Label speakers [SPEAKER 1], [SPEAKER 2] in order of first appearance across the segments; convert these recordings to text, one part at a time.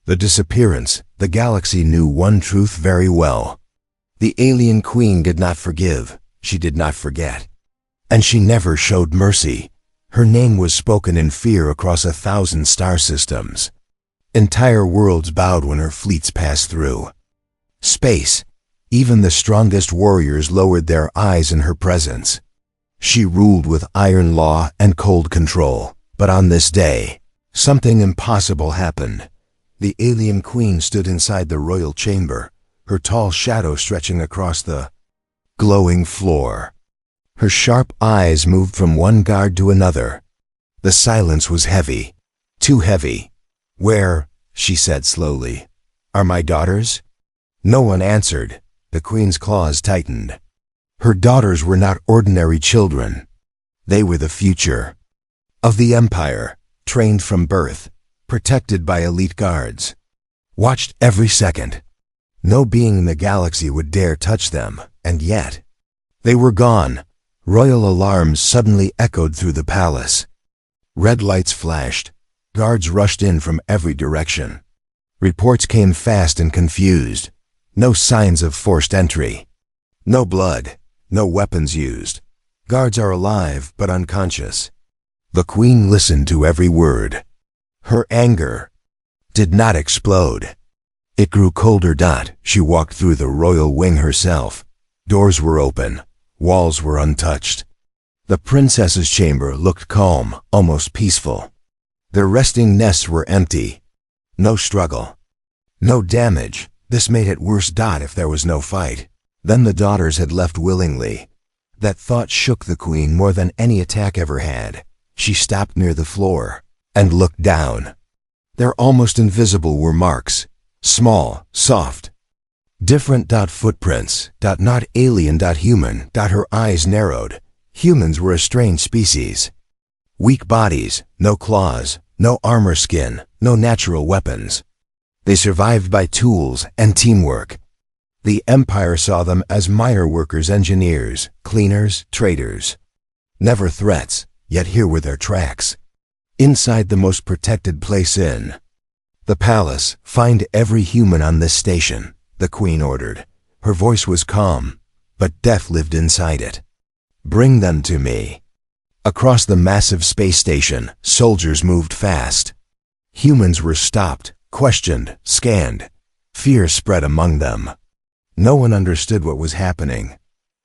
[SPEAKER 1] The disappearance, the galaxy knew one truth very well. The alien queen did not forgive, she did not forget. And she never showed mercy. Her name was spoken in fear across 1,000 star systems. Entire worlds bowed when her fleets passed through. Space, even the strongest warriors lowered their eyes in her presence. She ruled with iron law and cold control. But on this day, something impossible happened. The alien queen stood inside the royal chamber, her tall shadow stretching across the glowing floor. Her sharp eyes moved from one guard to another. The silence was heavy, too heavy. "Where," she said slowly, "are my daughters?" No one answered. The queen's claws tightened. Her daughters were not ordinary children. They were the future of the Empire, trained from birth, protected by elite guards, watched every second. No being in the galaxy would dare touch them, and yet they were gone. Royal alarms suddenly echoed through the palace. Red lights flashed. Guards rushed in from every direction. Reports came fast and confused. No signs of forced entry. No blood, no weapons used. Guards are alive but unconscious. The queen listened to every word. Her anger did not explode. It grew colder. She walked through the royal wing herself. Doors were open. Walls were untouched. The princess's chamber looked calm, almost peaceful. Their resting nests were empty. No struggle. No damage. This made it worse. If there was no fight, then the daughters had left willingly. That thought shook the queen more than any attack ever had. She stopped near the floor and looked down. There, almost invisible, were marks. Small, soft, different. Footprints. Not alien. Human. Her eyes narrowed. Humans were a strange species. Weak bodies, no claws, no armor skin, no natural weapons. They survived by tools and teamwork. The Empire saw them as miner workers, engineers, cleaners, traders. Never threats, yet here were their tracks. Inside the most protected place in the palace, "Find every human on this station," the queen ordered. Her voice was calm, but death lived inside it. "Bring them to me." Across the massive space station, soldiers moved fast. Humans were stopped, questioned, scanned. Fear spread among them. No one understood what was happening.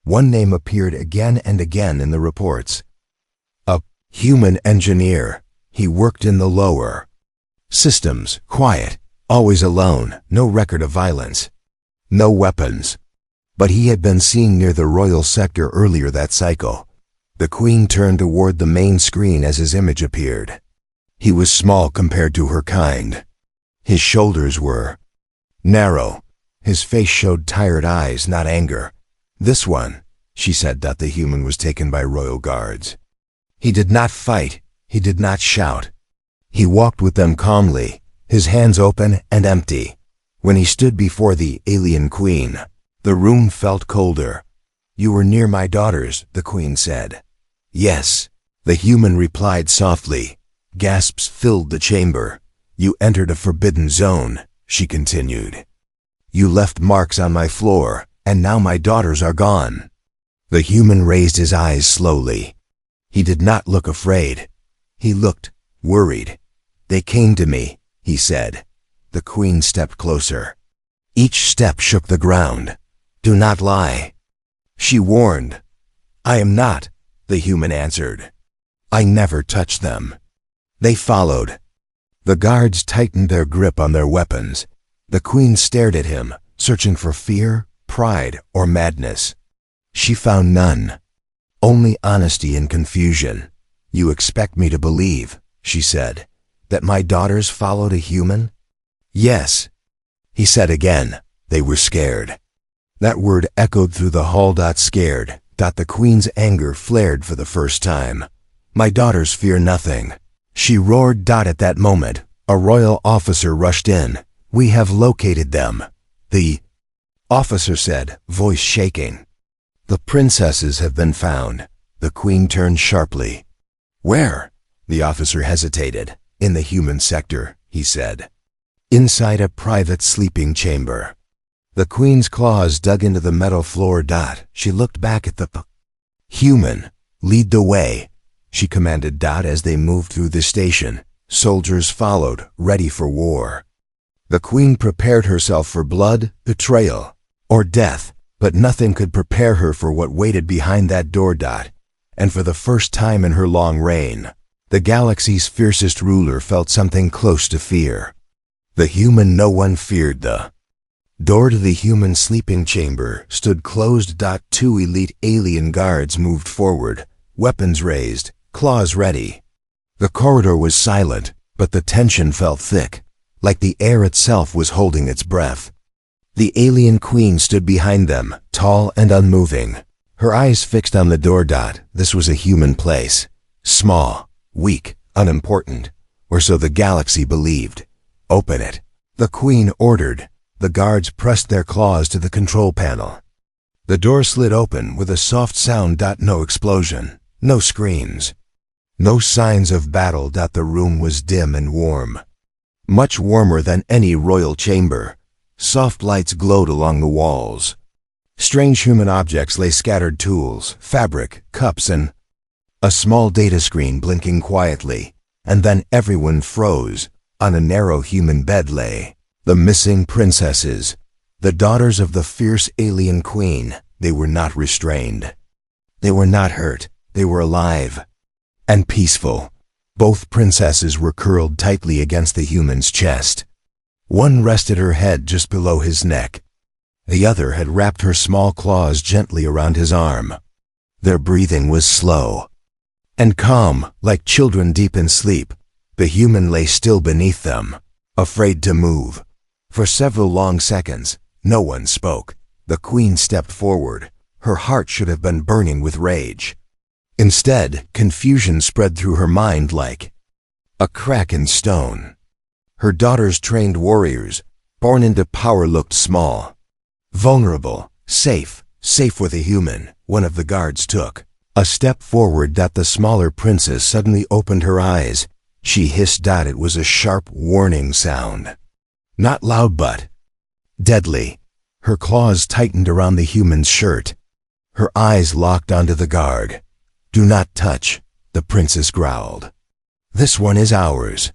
[SPEAKER 1] One name appeared again and again in the reports. A human engineer. He worked in the lower systems, quiet, always alone, no record of violence, no weapons. But he had been seen near the royal sector earlier that cycle. The queen turned toward the main screen as his image appeared. He was small compared to her kind. His shoulders were narrow. His face showed tired eyes, not anger. "This one," she said. The human was taken by royal guards. He did not fight. He did not shout. He walked with them calmly, his hands open and empty. When he stood before the alien queen, the room felt colder. "You were near my daughters," the queen said. "Yes," the human replied softly. Gasps filled the chamber. "You entered a forbidden zone," she continued. "You left marks on my floor, and now my daughters are gone." The human raised his eyes slowly. He did not look afraid. He looked worried. "They came to me," he said. The queen stepped closer. Each step shook the ground. "Do not lie," she warned. "I am not," the human answered. "I never touched them." They followed. The guards tightened their grip on their weapons. The queen stared at him, searching for fear, pride, or madness. She found none. Only honesty and confusion. "You expect me to believe," she said, "that my daughters followed a human?" "Yes," he said again. They were scared. That word echoed through the hall. Scared. The queen's anger flared for the first time. "My daughters fear nothing," she roared. At that moment, a royal officer rushed in. "We have located them," the officer said, voice shaking. "The princesses have been found." The queen turned sharply. "Where?" The officer hesitated. "In the human sector," he said. Inside a private sleeping chamber. The queen's claws dug into the metal floor. She looked back at the human. Lead the way, she commanded. As they moved through the station, soldiers followed, ready for war. The queen prepared herself for blood, betrayal, or death, but nothing could prepare her for what waited behind that door. And for the first time in her long reign, the galaxy's fiercest ruler felt something close to fear. The human no one feared. The door to the human sleeping chamber stood closed. Two elite alien guards moved forward, weapons raised, claws ready. The corridor was silent, but the tension felt thick, like the air itself was holding its breath. The alien queen stood behind them, tall and unmoving, her eyes fixed on the door. This was a human place, small, weak, unimportant, or so the galaxy believed. Open it, the queen ordered. The guards pressed their claws to the control panel. The door slid open with a soft sound. No explosion, no screams, no signs of battle. The room was dim and warm, much warmer than any royal chamber. Soft lights glowed along the walls. Strange human objects lay scattered: tools, fabric, cups, and a small data screen blinking quietly. And then everyone froze. On a narrow human bed lay the missing princesses, the daughters of the fierce alien queen. They were not restrained. They were not hurt. They were alive and peaceful. Both princesses were curled tightly against the human's chest. One rested her head just below his neck. The other had wrapped her small claws gently around his arm. Their breathing was slow and calm, like children deep in sleep. The human lay still beneath them, afraid to move. For several long seconds, no one spoke. The queen stepped forward. Her heart should have been burning with rage. Instead, confusion spread through her mind like a crack in stone. Her daughters, trained warriors, born into power, looked small, vulnerable, safe with a human. One of the guards took a step forward. The smaller princess suddenly opened her eyes. She hissed. It was a sharp, warning sound. Not loud, but deadly. Her claws tightened around the human's shirt. Her eyes locked onto the guard. Do not touch, the princess growled. This one is ours.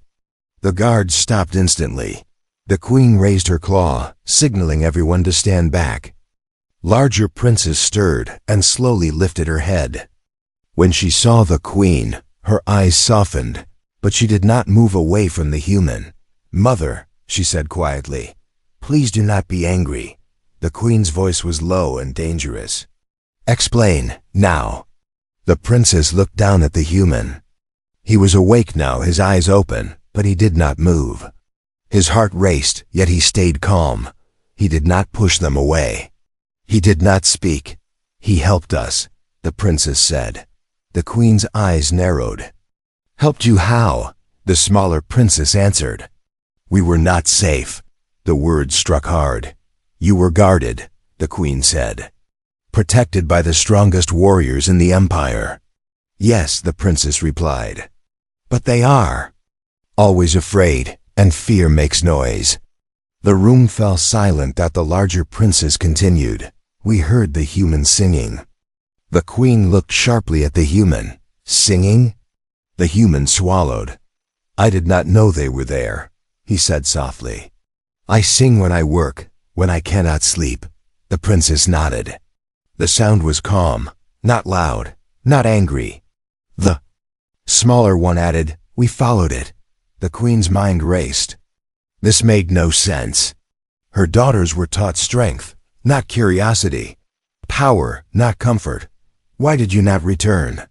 [SPEAKER 1] The guards stopped instantly. The queen raised her claw, signaling everyone to stand back. Larger princess stirred and slowly lifted her head. When she saw the queen, her eyes softened, but she did not move away from the human. Mother, she said quietly, please do not be angry. The queen's voice was low and dangerous. Explain, now. The princess looked down at the human. He was awake now, his eyes open, but he did not move. His heart raced, yet he stayed calm. He did not push them away. He did not speak. He helped us, the princess said. The queen's eyes narrowed. Helped you how? The smaller princess answered. We were not safe. The words struck hard. You were guarded, the queen said. Protected by the strongest warriors in the empire. Yes, the princess replied. But they are always afraid, and fear makes noise. The room fell silent. The larger princess continued. We heard the human singing. The queen looked sharply at the human. Singing? The human swallowed. I did not know they were there, he said softly. I sing when I work, when I cannot sleep. The princess nodded. The sound was calm, not loud, not angry. The smaller one added, we followed it. The queen's mind raced. This made no sense. Her daughters were taught strength, not curiosity. Power, not comfort. Why did you not return?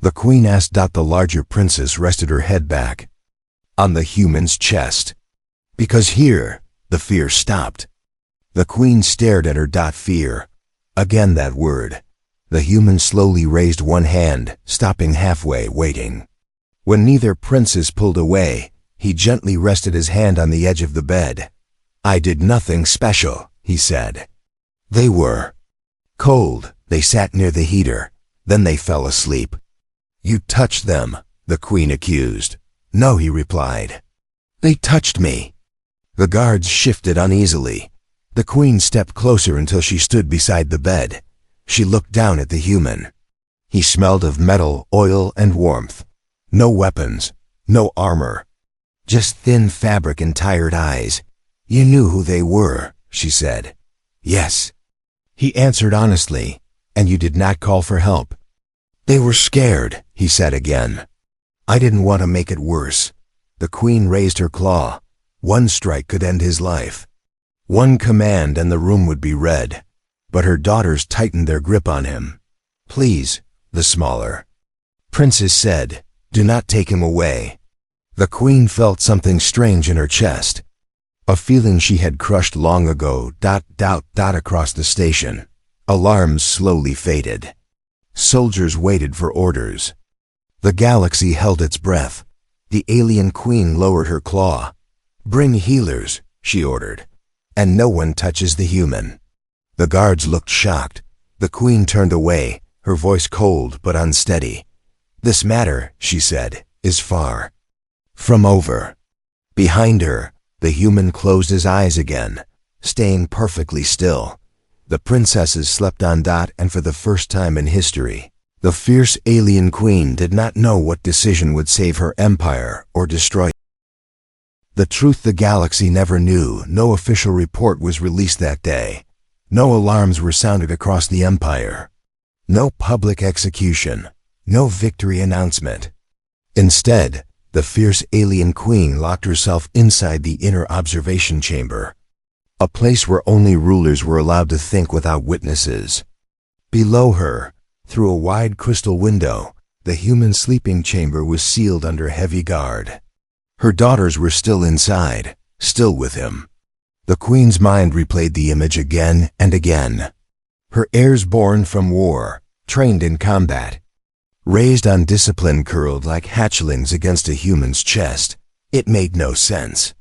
[SPEAKER 1] The queen asked. The larger princess rested her head back on the human's chest. Because here, the fear stopped. The queen stared at her. Fear. Again that word. The human slowly raised one hand, stopping halfway, waiting. When neither princess pulled away, he gently rested his hand on the edge of the bed. I did nothing special, he said. They were cold. They sat near the heater. Then they fell asleep. You touched them, the queen accused. No, he replied. They touched me. The guards shifted uneasily. The queen stepped closer until she stood beside the bed. She looked down at the human. He smelled of metal, oil, and warmth. No weapons, no armor. Just thin fabric and tired eyes. "You knew who they were," she said. "Yes." He answered honestly. "And you did not call for help?" "They were scared," he said again. "I didn't want to make it worse." The queen raised her claw. One strike could end his life. One command and the room would be red. But her daughters tightened their grip on him. "Please," the smaller princess said, "do not take him away." The queen felt something strange in her chest. A feeling she had crushed long ago, ... across the station. Alarms slowly faded. Soldiers waited for orders. The galaxy held its breath. The alien queen lowered her claw. "Bring healers," she ordered. "And no one touches the human." The guards looked shocked. The queen turned away, her voice cold but unsteady. "This matter," she said, "is far from over." Behind her, the human closed his eyes again, staying perfectly still. The princesses slept on. And for the first time in history, the fierce alien queen did not know what decision would save her empire or destroy it. The truth the galaxy never knew. No official report was released that day. No alarms were sounded across the empire. No public execution. No victory announcement. Instead, the fierce alien queen locked herself inside the inner observation chamber, a place where only rulers were allowed to think without witnesses. Below her, through a wide crystal window, the human sleeping chamber was sealed under heavy guard. Her daughters were still inside, still with him. The queen's mind replayed the image again and again. Her heirs born from war, trained in combat, raised on discipline, curled like hatchlings against a human's chest. It made no sense.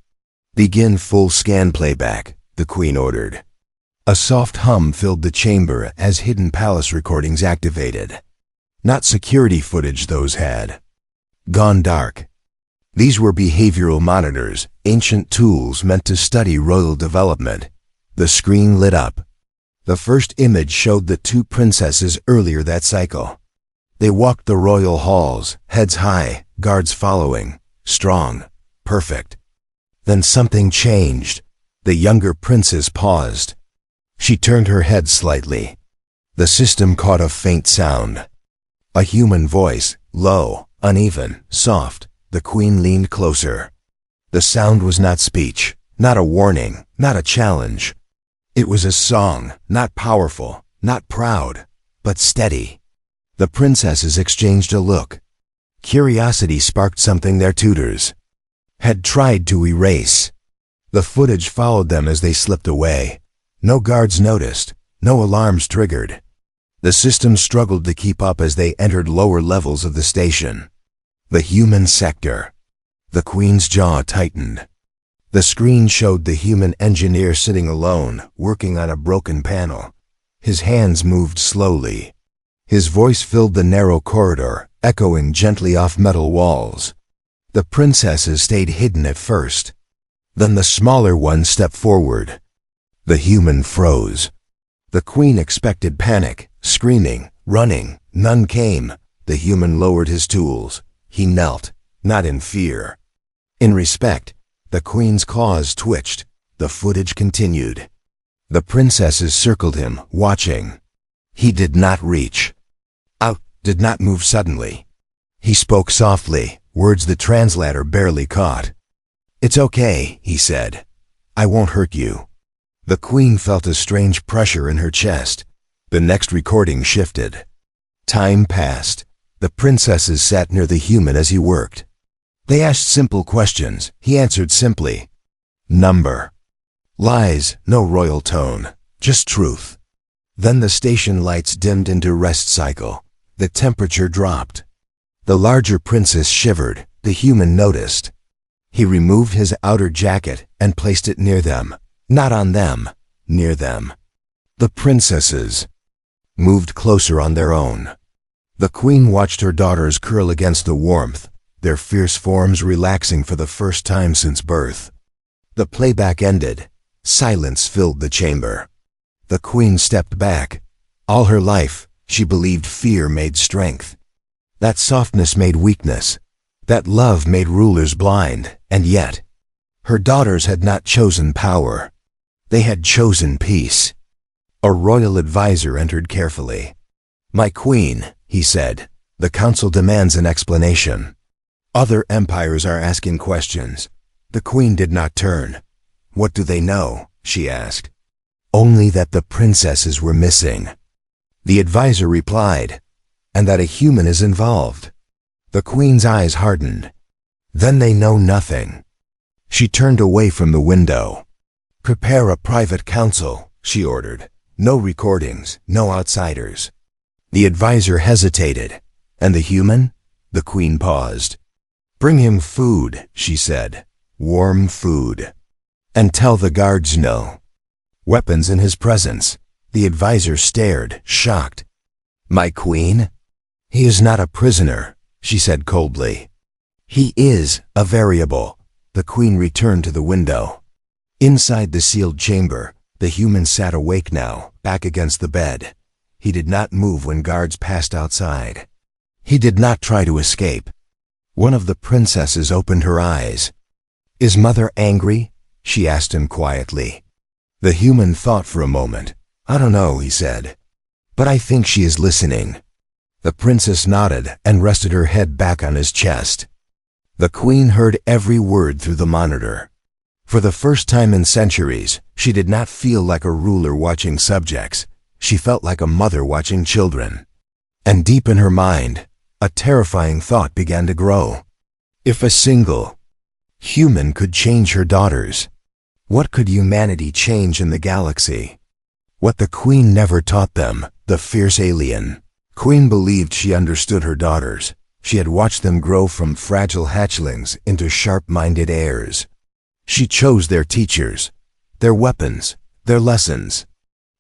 [SPEAKER 1] "Begin full scan playback," the queen ordered. A soft hum filled the chamber as hidden palace recordings activated. Not security footage, those had gone dark. These were behavioral monitors, ancient tools meant to study royal development. The screen lit up. The first image showed the two princesses earlier that cycle. They walked the royal halls, heads high, guards following, strong, perfect. Then something changed. The younger princess paused. She turned her head slightly. The system caught a faint sound. A human voice, low, uneven, soft. The queen leaned closer. The sound was not speech, not a warning, not a challenge. It was a song, not powerful, not proud, but steady. The princesses exchanged a look. Curiosity sparked something their tutors had tried to erase. The footage followed them as they slipped away. No guards noticed, no alarms triggered. The system struggled to keep up as they entered lower levels of the station. The human sector. The queen's jaw tightened. The screen showed the human engineer sitting alone, working on a broken panel. His hands moved slowly. His voice filled the narrow corridor, echoing gently off metal walls. The princesses stayed hidden at first. Then the smaller one stepped forward. The human froze. The queen expected panic, screaming, running. None came. The human lowered his tools. He knelt, not in fear. In respect. The queen's claws twitched. The footage continued. The princesses circled him, watching. He did not reach out, did not move suddenly. He spoke softly, words the translator barely caught. "It's okay," he said. "I won't hurt you." The queen felt a strange pressure in her chest. The next recording shifted. Time passed. The princesses sat near the human as he worked. They asked simple questions. He answered simply. Number. Lies, no royal tone, just truth. Then the station lights dimmed into rest cycle. The temperature dropped. The larger princess shivered. The human noticed. He removed his outer jacket and placed it near them. Not on them, near them. The princesses moved closer on their own. The queen watched her daughters curl against the warmth, their fierce forms relaxing for the first time since birth. The playback ended. Silence filled the chamber. The queen stepped back. All her life, she believed fear made strength. That softness made weakness. That love made rulers blind, and yet, her daughters had not chosen power. They had chosen peace. A royal advisor entered carefully. "My queen," he said, "the council demands an explanation. Other empires are asking questions." The queen did not turn. "What do they know?" she asked. "Only that the princesses were missing." The advisor replied, "And that a human is involved." The queen's eyes hardened. "Then they know nothing." She turned away from the window. "Prepare a private council," she ordered. "No recordings, no outsiders." The advisor hesitated. "And the human?" The queen paused. "Bring him food," she said. "Warm food. And tell the guards no. Weapons in his presence." The advisor stared, shocked. "My queen? He is not a prisoner," she said coldly. "He is a variable." The queen returned to the window. Inside the sealed chamber, the human sat awake now, back against the bed. He did not move when guards passed outside. He did not try to escape. One of the princesses opened her eyes. "Is mother angry?" she asked him quietly. The human thought for a moment. "I don't know," he said. "But I think she is listening." The princess nodded and rested her head back on his chest. The queen heard every word through the monitor. For the first time in centuries, she did not feel like a ruler watching subjects. She felt like a mother watching children. And deep in her mind, a terrifying thought began to grow. If a single human could change her daughters, what could humanity change in the galaxy? What the queen never taught them, the fierce alien. Queen believed she understood her daughters. She had watched them grow from fragile hatchlings into sharp-minded heirs. She chose their teachers, their weapons, their lessons.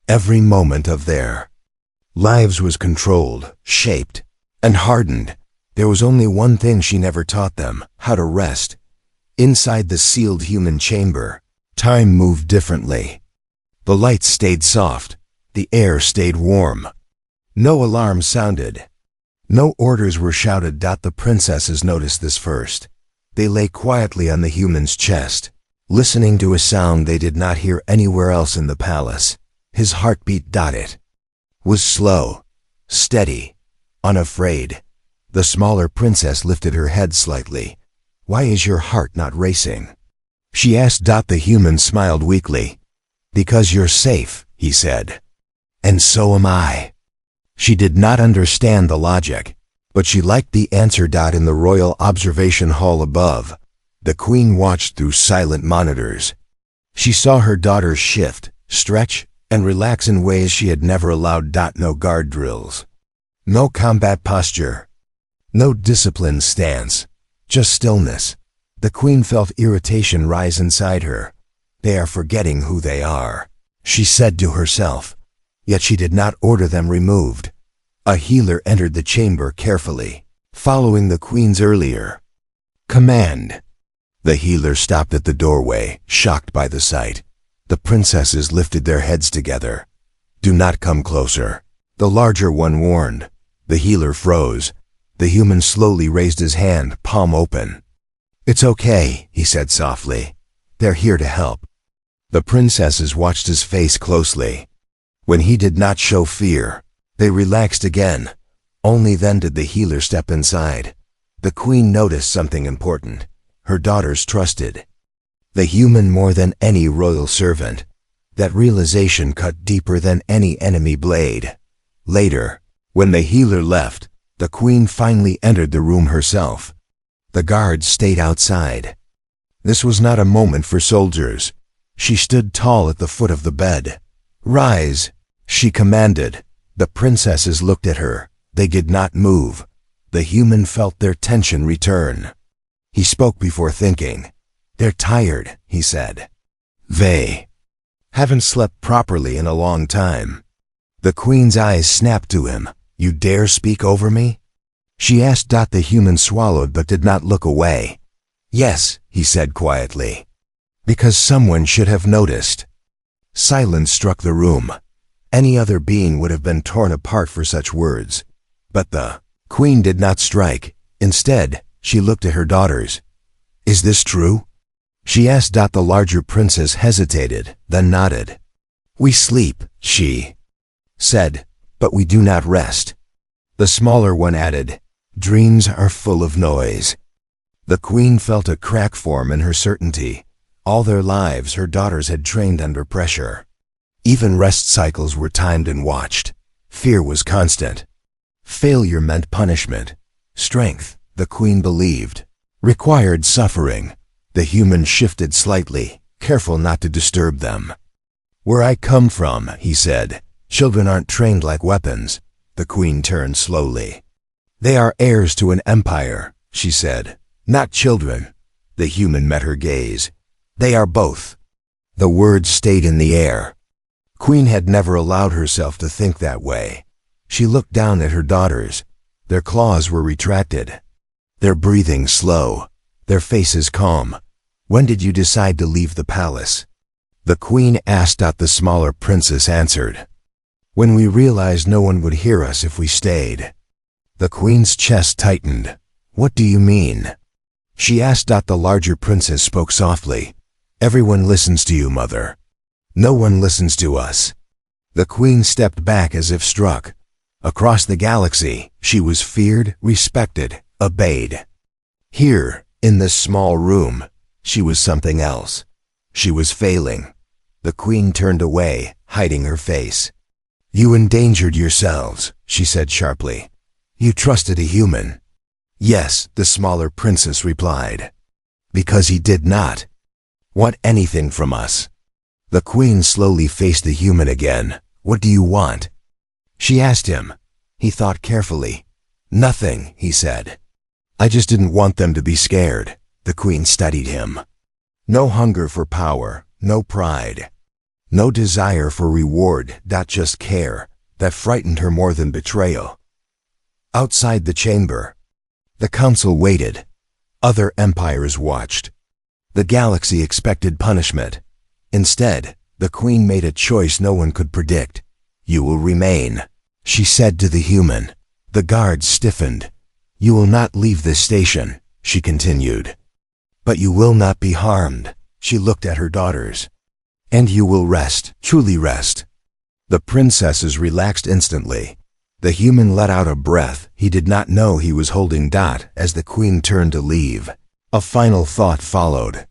[SPEAKER 1] Every moment of their lives was controlled, shaped, and hardened. There was only one thing she never taught them: how to rest. Inside the sealed human chamber, time moved differently. The lights stayed soft. The air stayed warm. No alarm sounded. No orders were shouted. The princesses noticed this first. They lay quietly on the human's chest, listening to a sound they did not hear anywhere else in the palace. His heartbeat. It was slow, steady, unafraid. The smaller princess lifted her head slightly. "Why is your heart not racing?" she asked. The human smiled weakly. "Because you're safe," he said. "And so am I." She did not understand the logic, but she liked the answer. In the royal observation hall above, the queen watched through silent monitors. She saw her daughters shift, stretch, and relax in ways she had never allowed. No guard drills. No combat posture. No disciplined stance. Just stillness. The queen felt irritation rise inside her. "They are forgetting who they are," she said to herself. Yet she did not order them removed. A healer entered the chamber carefully, following the queen's earlier command. The healer stopped at the doorway, shocked by the sight. The princesses lifted their heads together. "Do not come closer," the larger one warned. The healer froze. The human slowly raised his hand, palm open. "It's okay," he said softly. "They're here to help." The princesses watched his face closely. When he did not show fear, they relaxed again. Only then did the healer step inside. The queen noticed something important. Her daughters trusted the human more than any royal servant. That realization cut deeper than any enemy blade. Later, when the healer left, the queen finally entered the room herself. The guards stayed outside. This was not a moment for soldiers. She stood tall at the foot of the bed. "Rise," she commanded. The princesses looked at her. They did not move. The human felt their tension return. He spoke before thinking. "They're tired," he said. "They haven't slept properly in a long time." The queen's eyes snapped to him. "You dare speak over me?" she asked. The human swallowed but did not look away. "Yes," he said quietly. Because someone should have noticed. Silence struck the room. Any other being would have been torn apart for such words. But the queen did not strike. Instead, she looked at her daughters. Is this true? She asked. The larger princess hesitated, then nodded. We sleep, she said, but we do not rest. The smaller one added, dreams are full of noise. The queen felt a crack form in her certainty. All their lives her daughters had trained under pressure. Even rest cycles were timed and watched. Fear was constant. Failure meant punishment. Strength, the queen believed, required suffering. The human shifted slightly, careful not to disturb them. Where I come from, he said, children aren't trained like weapons. The queen turned slowly. They are heirs to an empire, she said, not children. The human met her gaze. They are both. The words stayed in the air. Queen had never allowed herself to think that way. She looked down at her daughters. Their claws were retracted. Their breathing slow. Their faces calm. When did you decide to leave the palace? The queen asked. The smaller princess answered. When we realized no one would hear us if we stayed. The queen's chest tightened. What do you mean? She asked. The larger princess spoke softly. Everyone listens to you, mother. No one listens to us. The queen stepped back as if struck. Across the galaxy, she was feared, respected, obeyed. Here, in this small room, she was something else. She was failing. The queen turned away, hiding her face. You endangered yourselves, she said sharply. You trusted a human. Yes, the smaller princess replied. Because he did not want anything from us. The queen slowly faced the human again. What do you want? She asked him. He thought carefully. Nothing, he said. I just didn't want them to be scared. The queen studied him. No hunger for power, no pride. No desire for reward, just care. That frightened her more than betrayal. Outside the chamber, the council waited. Other empires watched. The galaxy expected punishment. Instead, the queen made a choice no one could predict. You will remain, she said to the human. The guards stiffened. You will not leave this station, she continued. But you will not be harmed, she looked at her daughters. And you will rest, truly rest. The princesses relaxed instantly. The human let out a breath. He did not know he was holding as the queen turned to leave. A final thought followed.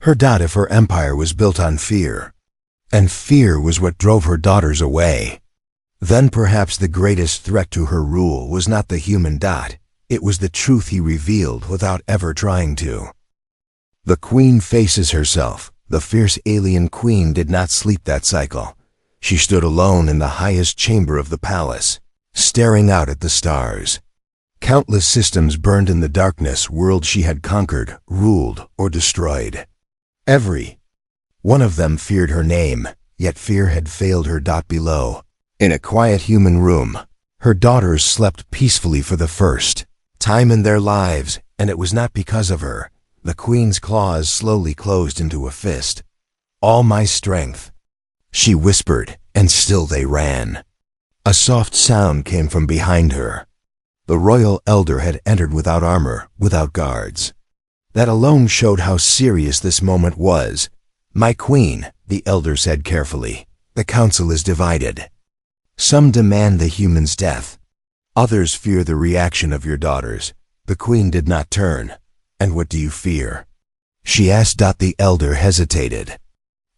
[SPEAKER 1] Her if her empire was built on fear. And fear was what drove her daughters away. Then perhaps the greatest threat to her rule was not the human it was the truth he revealed without ever trying to. The queen faces herself. The fierce alien queen did not sleep that cycle. She stood alone in the highest chamber of the palace, staring out at the stars. Countless systems burned in the darkness, worlds she had conquered, ruled, or destroyed. Every one of them feared her name, yet fear had failed her. Below, in a quiet human room, her daughters slept peacefully for the first time in their lives, and it was not because of her. The queen's claws slowly closed into a fist. All my strength, she whispered, and still they ran. A soft sound came from behind her. The royal elder had entered without armor, without guards. That alone showed how serious this moment was. My queen, the elder said carefully, the council is divided. Some demand the human's death. Others fear the reaction of your daughters. The queen did not turn. And what do you fear? She asked. The elder hesitated.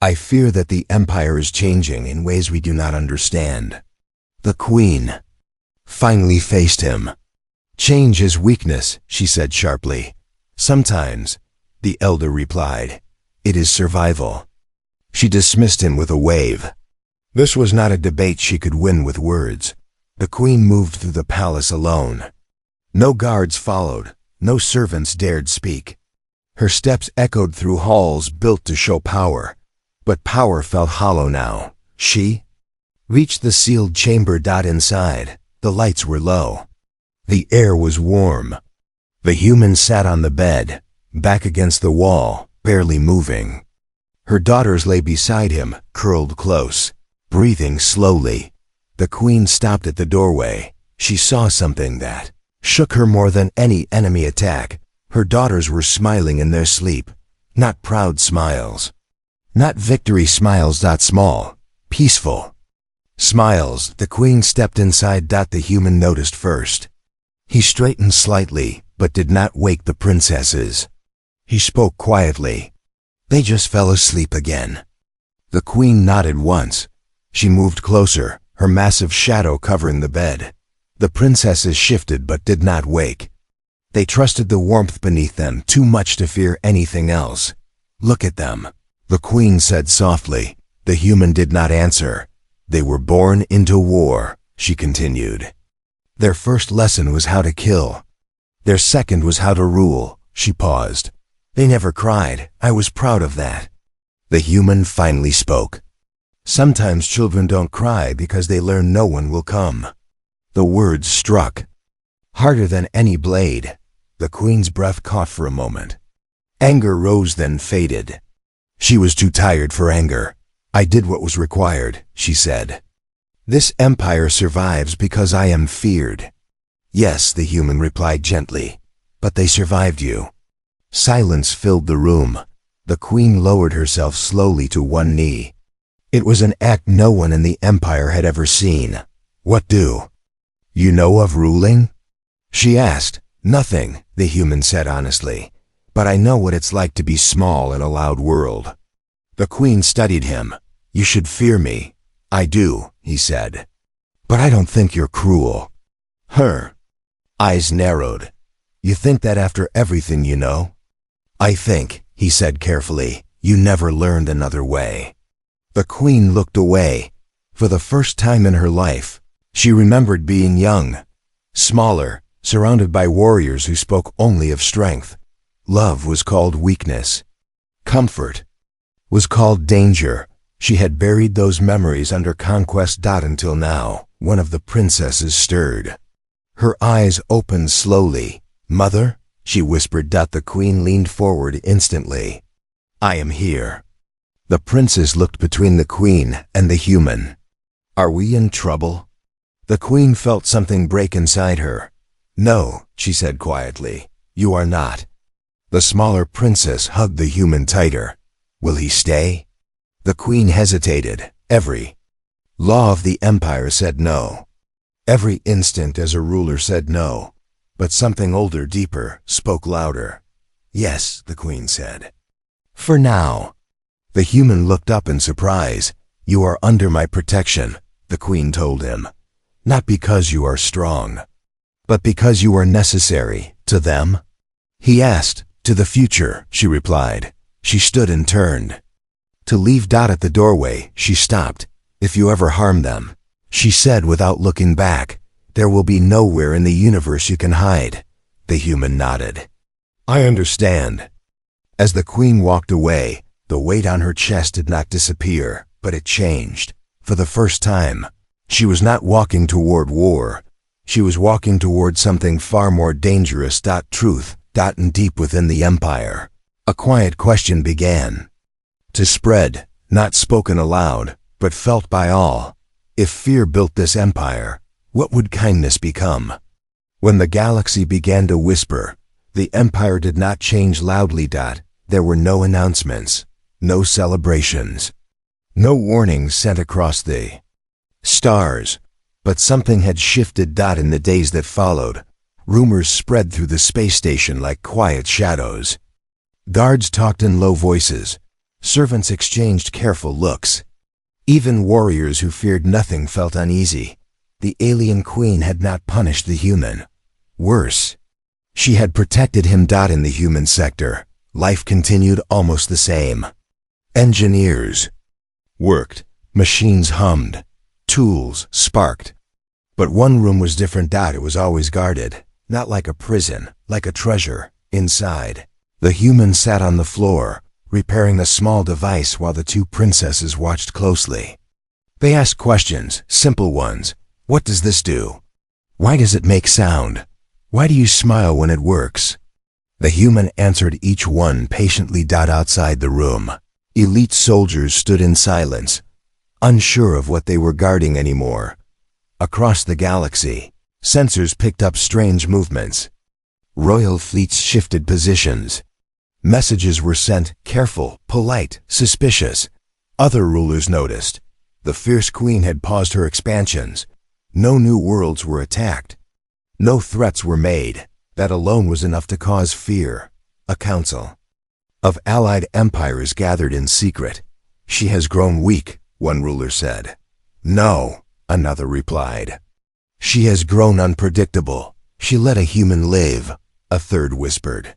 [SPEAKER 1] I fear that the empire is changing in ways we do not understand. The queen finally faced him. Change is weakness, she said sharply. Sometimes, the elder replied. It is survival. She dismissed him with a wave. This was not a debate she could win with words. The queen moved through the palace alone. No guards followed. No servants dared speak. Her steps echoed through halls built to show power. But power felt hollow now. She reached the sealed chamber. Inside, the lights were low. The air was warm. The human sat on the bed, back against the wall, barely moving. Her daughters lay beside him, curled close, breathing slowly. The queen stopped at the doorway. She saw something that shook her more than any enemy attack. Her daughters were smiling in their sleep, not proud smiles, not victory smiles. Small, peaceful smiles. The queen stepped inside. The human noticed first. He straightened slightly, but did not wake the princesses. He spoke quietly. They just fell asleep again. The queen nodded once. She moved closer, her massive shadow covering the bed. The princesses shifted but did not wake. They trusted the warmth beneath them too much to fear anything else. Look at them, the queen said softly. The human did not answer. They were born into war, she continued. Their first lesson was how to kill. Their second was how to rule. She paused. They never cried. I was proud of that. The human finally spoke. Sometimes children don't cry because they learn no one will come. The words struck harder than any blade. The queen's breath caught for a moment. Anger rose then faded. She was too tired for anger. I did what was required, she said. This empire survives because I am feared. Yes, the human replied gently, but they survived you. Silence filled the room. The queen lowered herself slowly to one knee. It was an act no one in the empire had ever seen. What do you know of ruling? She asked. Nothing, the human said honestly, but I know what it's like to be small in a loud world. The queen studied him. You should fear me. I do, he said. But I don't think you're cruel. Her eyes narrowed. You think that after everything you know? I think, he said carefully, you never learned another way. The queen looked away. For the first time in her life, she remembered being young, smaller, surrounded by warriors who spoke only of strength. Love was called weakness. Comfort was called danger. She had buried those memories under conquest. Until now, one of the princesses stirred. Her eyes opened slowly. Mother, she whispered. The queen leaned forward instantly. I am here. The princess looked between the queen and the human. Are we in trouble? The queen felt something break inside her. No, she said quietly, you are not. The smaller princess hugged the human tighter. Will he stay? The queen hesitated. Every law of the empire said no. Every instinct as a ruler said no. But something older, deeper, spoke louder. Yes, the queen said. For now. The human looked up in surprise. You are under my protection, the queen told him. Not because you are strong, but because you are necessary to them. He asked. To the future, she replied. She stood and turned to leave. At the doorway, she stopped. If you ever harm them, she said without looking back, there will be nowhere in the universe you can hide. The human nodded. I understand. As the queen walked away, the weight on her chest did not disappear, but it changed. For the first time, she was not walking toward war. She was walking toward something far more dangerous. Truth, and deep within the empire, a quiet question began to spread, not spoken aloud, but felt by all. If fear built this empire, what would kindness become? When the galaxy began to whisper, the empire did not change loudly. There were no announcements, no celebrations, no warnings sent across the stars. But something had shifted. In the days that followed, rumors spread through the space station like quiet shadows. Guards talked in low voices. Servants exchanged careful looks. Even warriors who feared nothing felt uneasy. The alien queen had not punished the human. Worse, she had protected him. In the human sector, life continued almost the same. Engineers worked, machines hummed, tools sparked. But one room was different. It was always guarded, not like a prison, like a treasure. Inside, the human sat on the floor, repairing a small device while the two princesses watched closely. They asked questions, simple ones. What does this do? Why does it make sound? Why do you smile when it works? The human answered each one patiently. Outside the room, Elite soldiers stood in silence, unsure of what they were guarding anymore. Across the galaxy, sensors picked up strange movements. Royal fleets shifted positions. Messages were sent, careful, polite, suspicious. Other rulers noticed. The fierce queen had paused her expansions. No new worlds were attacked. No threats were made. That alone was enough to cause fear. A council of allied empires gathered in secret. She has grown weak, one ruler said. No, another replied. She has grown unpredictable. She let a human live, a third whispered.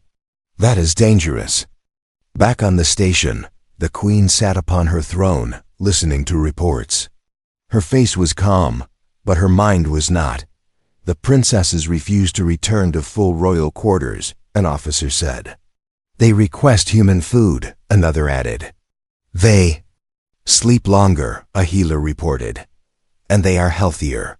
[SPEAKER 1] That is dangerous. Back on the station, the queen sat upon her throne, listening to reports. Her face was calm, but her mind was not. The princesses refused to return to full royal quarters, an officer said. They request human food, another added. They sleep longer, a healer reported. And they are healthier.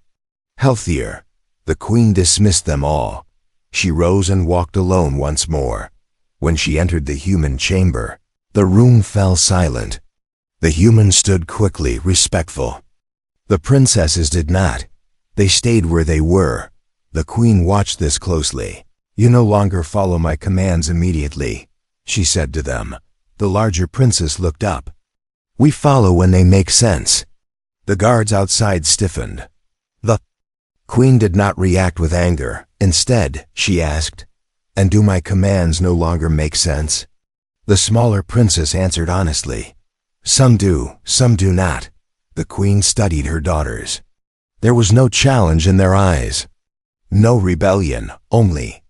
[SPEAKER 1] Healthier. The queen dismissed them all. She rose and walked alone once more. When she entered the human chamber, the room fell silent. The humans stood quickly, respectful. The princesses did not. They stayed where they were. The queen watched this closely. You no longer follow my commands immediately, she said to them. The larger princess looked up. We follow when they make sense. The guards outside stiffened. The queen did not react with anger. Instead, she asked, and do my commands no longer make sense? The smaller princess answered honestly. Some do not. The queen studied her daughters. There was no challenge in their eyes. No rebellion, only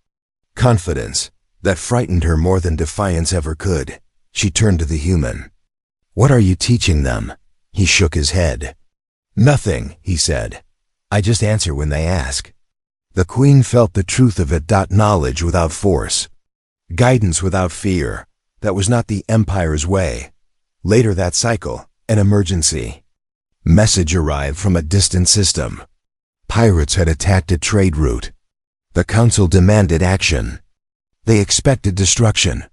[SPEAKER 1] confidence that frightened her more than defiance ever could. She turned to the human. What are you teaching them? He shook his head. Nothing, he said. I just answer when they ask. The queen felt the truth of it. Knowledge without force. Guidance without fear. That was not the empire's way. Later that cycle, an emergency message arrived from a distant system. Pirates had attacked a trade route. The council demanded action. They expected destruction.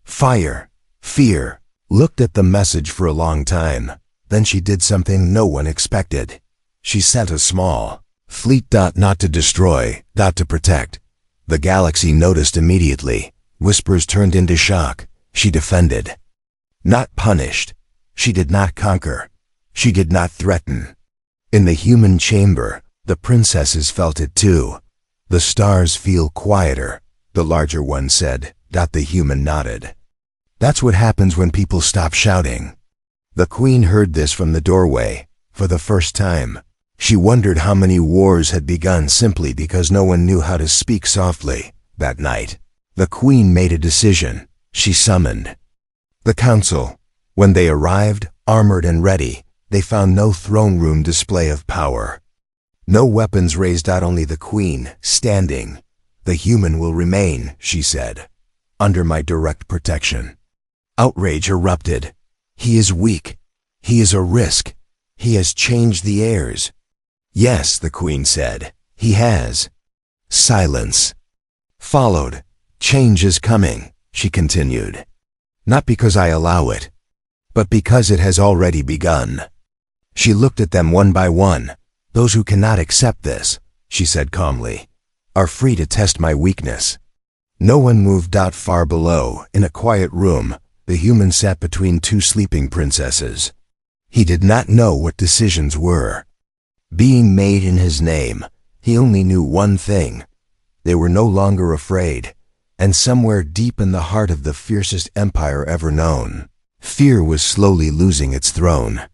[SPEAKER 1] Fire. Fear. Looked at the message for a long time. Then she did something no one expected. She sent a small fleet. Not to destroy, to protect. The galaxy noticed immediately. Whispers turned into shock. She defended. Not punished. She did not conquer. She did not threaten. In the human chamber, the princesses felt it too. The stars feel quieter, the larger one said. The human nodded. That's what happens when people stop shouting. The queen heard this from the doorway. For the first time, she wondered how many wars had begun simply because no one knew how to speak softly. That night, the queen made a decision. She summoned the council. When they arrived, armored and ready, they found no throne room display of power. No weapons raised. Only the queen, standing. The human will remain, she said, under my direct protection. Outrage erupted. He is weak. He is a risk. He has changed the heirs. Yes, the queen said, he has. Silence followed. Change is coming, she continued. Not because I allow it, but because it has already begun. She looked at them one by one. Those who cannot accept this, she said calmly, are free to test my weakness. No one moved. Far below, in a quiet room, the human sat between two sleeping princesses. He did not know what decisions were being made in his name. He only knew one thing. They were no longer afraid, and somewhere deep in the heart of the fiercest empire ever known, fear was slowly losing its throne.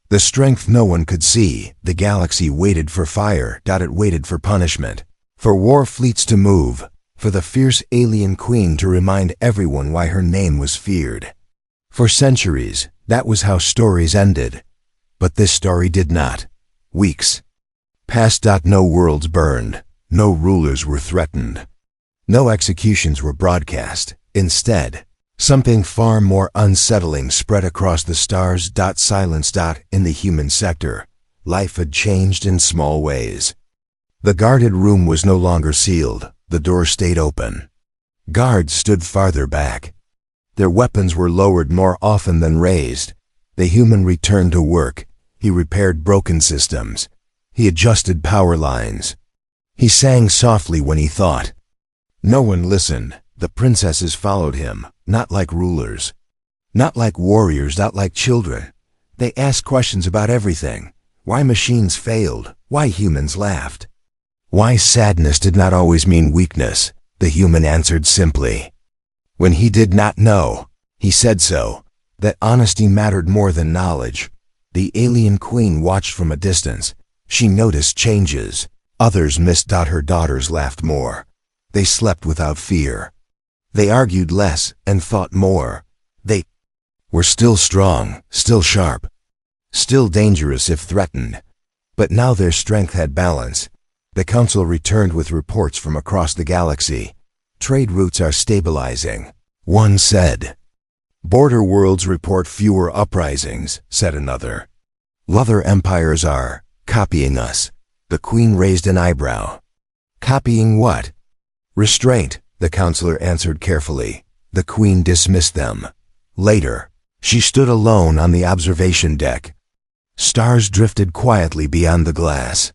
[SPEAKER 1] The strength no one could see, the galaxy waited for fire. It waited for punishment, for war fleets to move, for the fierce alien queen to remind everyone why her name was feared. For centuries, that was how stories ended. But this story did not. Weeks passed. No worlds burned. No rulers were threatened. No executions were broadcast. Instead, something far more unsettling spread across the stars. Silence. In the human sector, life had changed in small ways. The guarded room was no longer sealed. The door stayed open. Guards stood farther back. Their weapons were lowered more often than raised. The human returned to work. He repaired broken systems. He adjusted power lines. He sang softly when he thought. No one listened. The princesses followed him, not like rulers, not like warriors, not like children. They asked questions about everything. Why machines failed, why humans laughed, why sadness did not always mean weakness. The human answered simply. When he did not know, he said so. That honesty mattered more than knowledge. The alien queen watched from a distance. She noticed changes. Others missed. Her daughters laughed more. They slept without fear. They argued less and thought more. They were still strong, still sharp, still dangerous if threatened. But now their strength had balance. The council returned with reports from across the galaxy. Trade routes are stabilizing, one said. Border worlds report fewer uprisings, said another. Other empires are copying us. The queen raised an eyebrow. Copying what? Restraint, the counselor answered carefully. The queen dismissed them. Later, she stood alone on the observation deck. Stars drifted quietly beyond the glass.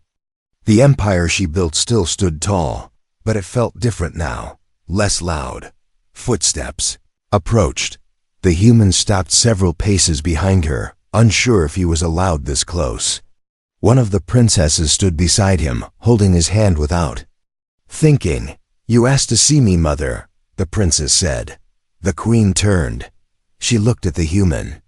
[SPEAKER 1] The empire she built still stood tall, but it felt different now, less loud. Footsteps approached. The human stopped several paces behind her, unsure if he was allowed this close. One of the princesses stood beside him, holding his hand without thinking. You asked to see me, mother, the princess said. The queen turned. She looked at the human,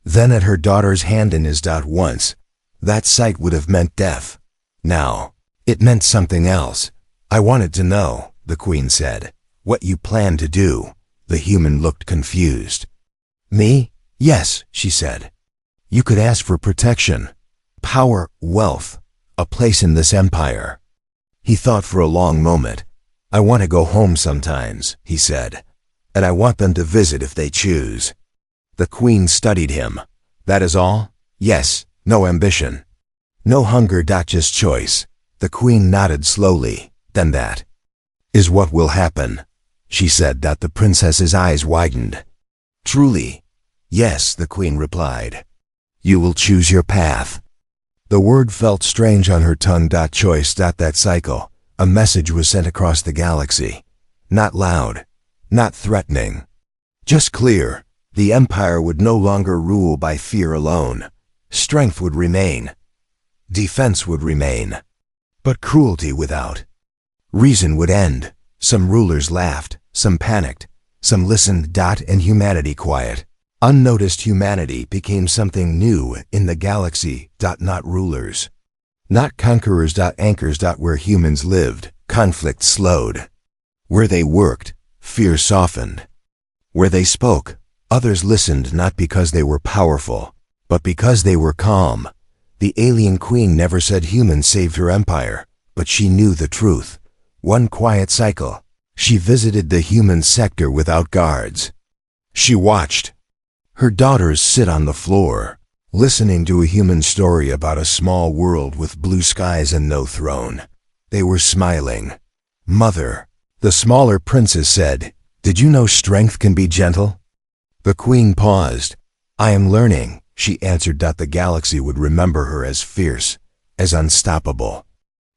[SPEAKER 1] then at her daughter's hand in his. Once, that sight would have meant death. Now, it meant something else. I wanted to know, the queen said, what you plan to do. The human looked confused. Me? Yes, she said. You could ask for protection, power, wealth, a place in this empire. He thought for a long moment. I want to go home sometimes, he said, and I want them to visit if they choose. The queen studied him. That is all? Yes, no ambition. No hunger. Just choice. The queen nodded slowly. Then that is what will happen, she said. The princess's eyes widened. Truly? Yes, the queen replied. You will choose your path. The word felt strange on her tongue. Choice. That cycle. A message was sent across the galaxy. Not loud, not threatening, just clear. The empire would no longer rule by fear alone. Strength would remain. Defense would remain. But cruelty without reason would end. Some rulers laughed, some panicked, some listened. And humanity quiet. Unnoticed humanity became something new in the galaxy. Not rulers. Not conquerors. Anchors. Where humans lived, conflict slowed. Where they worked, fear softened. Where they spoke, others listened, not because they were powerful, but because they were calm. The alien queen never said humans saved her empire, but she knew the truth. One quiet cycle, she visited the human sector without guards. She watched her daughters sit on the floor, listening to a human story about a small world with blue skies and no throne. They were smiling. Mother, the smaller princess said, did you know strength can be gentle? The queen paused. I am learning, she answered. The galaxy would remember her as fierce, as unstoppable,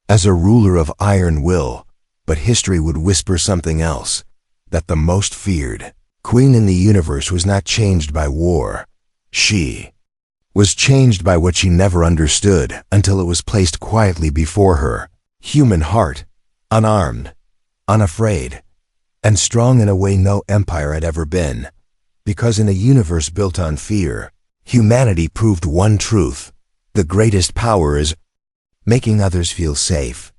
[SPEAKER 1] as a ruler of iron will. But history would whisper something else, that the most feared queen in the universe was not changed by war. She was changed by what she never understood until it was placed quietly before her. Human heart, unarmed, unafraid, and strong in a way no empire had ever been. Because in a universe built on fear, humanity proved one truth. The greatest power is making others feel safe.